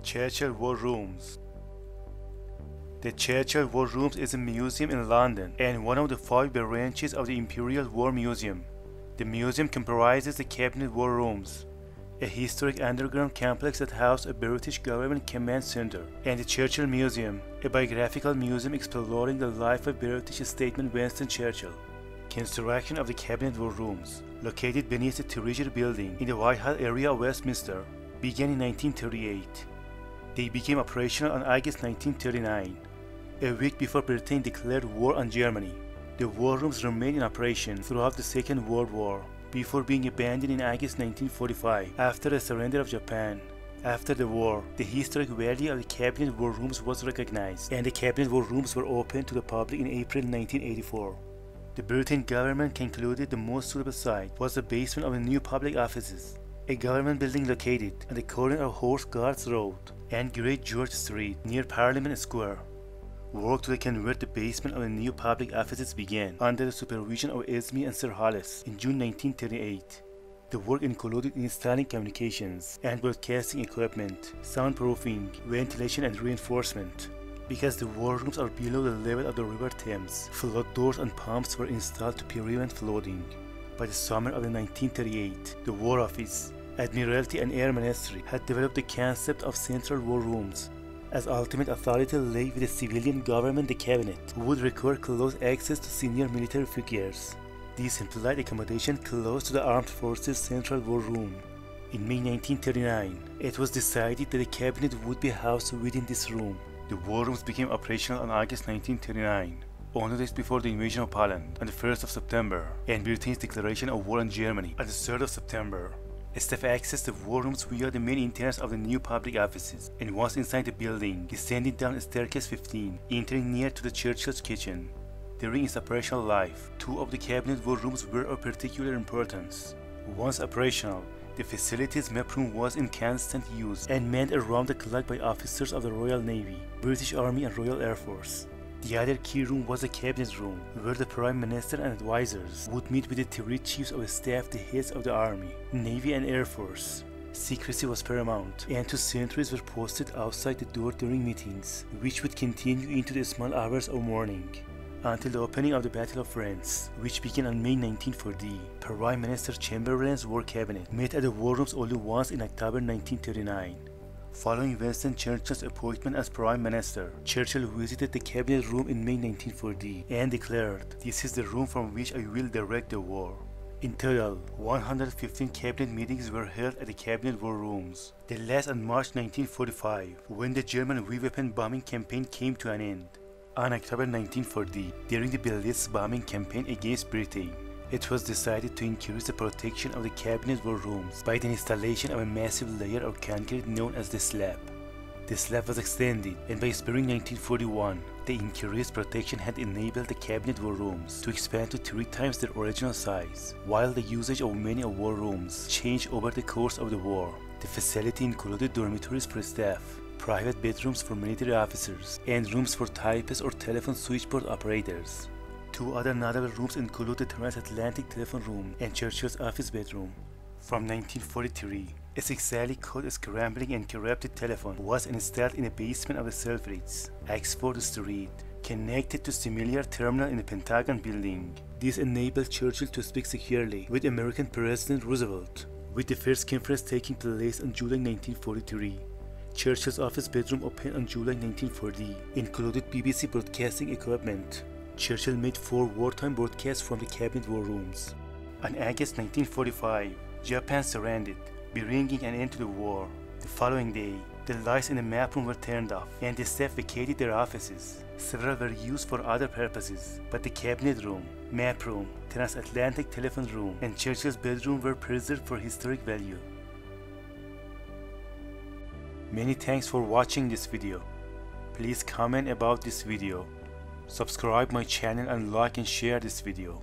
Churchill War Rooms. The Churchill War Rooms is a museum in London and one of the 5 branches of the Imperial War Museum. The museum comprises the Cabinet War Rooms, a historic underground complex that housed a British government command center, and the Churchill Museum, a biographical museum exploring the life of British statesman Winston Churchill. Construction of the Cabinet War Rooms, located beneath the Treasury Building in the Whitehall area of Westminster, began in 1938. They became operational on August 1939, a week before Britain declared war on Germany. The war rooms remained in operation throughout the Second World War, before being abandoned in August 1945 after the surrender of Japan. After the war, the historic value of the Cabinet War Rooms was recognized, and the Cabinet War Rooms were opened to the public in April 1984. The British government concluded the most suitable site was the basement of the new public offices, a government building located on the corner of Horse Guards Road and Great George Street near Parliament Square. Work to convert the basement of the new public offices began under the supervision of Esme and Sir Hollis in June 1938. The work included installing communications and broadcasting equipment, soundproofing, ventilation and reinforcement. Because the war rooms are below the level of the River Thames, flood doors and pumps were installed to prevent flooding. By the summer of 1938, the War Office, Admiralty and Air Ministry had developed the concept of Central War Rooms, as ultimate authority lay with the civilian government. The cabinet would require close access to senior military figures. This implied accommodation close to the Armed Forces Central War Room. In May 1939, it was decided that the cabinet would be housed within this room. The war rooms became operational on August 1939, only days before the invasion of Poland on the 1st of September and Britain's declaration of war on Germany on the 3rd of September. Staff accessed the war rooms via the main entrance of the new public offices, and once inside the building, descending down staircase 15, entering near to the Churchill's kitchen. During its operational life, 2 of the Cabinet War Rooms were of particular importance. Once operational, the facility's map room was in constant use and manned around the clock by officers of the Royal Navy, British Army and Royal Air Force. The other key room was the Cabinet Room, where the Prime Minister and advisors would meet with the 3 chiefs of staff, the heads of the Army, Navy and Air Force. Secrecy was paramount, and 2 sentries were posted outside the door during meetings, which would continue into the small hours of morning, until the opening of the Battle of France, which began on May 1940. Prime Minister Chamberlain's War Cabinet met at the War Rooms only once in October 1939. Following Winston Churchill's appointment as Prime Minister, Churchill visited the Cabinet Room in May 1940 and declared, "This is the room from which I will direct the war." In total, 115 cabinet meetings were held at the Cabinet War Rooms. The last on March 1945, when the German V-weapon bombing campaign came to an end. On October 1940, during the Blitz bombing campaign against Britain, it was decided to increase the protection of the Cabinet War Rooms by the installation of a massive layer of concrete known as the slab. The slab was extended, and by spring 1941, the increased protection had enabled the Cabinet War Rooms to expand to 3 times their original size. While the usage of many war rooms changed over the course of the war, the facility included dormitories for staff, private bedrooms for military officers, and rooms for typists or telephone switchboard operators. 2 other notable rooms include the transatlantic telephone room and Churchill's office bedroom. From 1943, a successfully called scrambling and corrupted telephone was installed in the basement of the Selfridges, Oxford Street, connected to similar terminal in the Pentagon building. This enabled Churchill to speak securely with American President Roosevelt, with the first conference taking place on July 1943. Churchill's office bedroom opened on July 1940, included BBC broadcasting equipment. Churchill made 4 wartime broadcasts from the Cabinet War Rooms. On August 1945, Japan surrendered, bringing an end to the war. The following day, the lights in the map room were turned off, and the staff vacated their offices. Several were used for other purposes, but the Cabinet Room, map room, transatlantic telephone room, and Churchill's bedroom were preserved for historic value. Many thanks for watching this video. Please comment about this video. Subscribe my channel and like and share this video.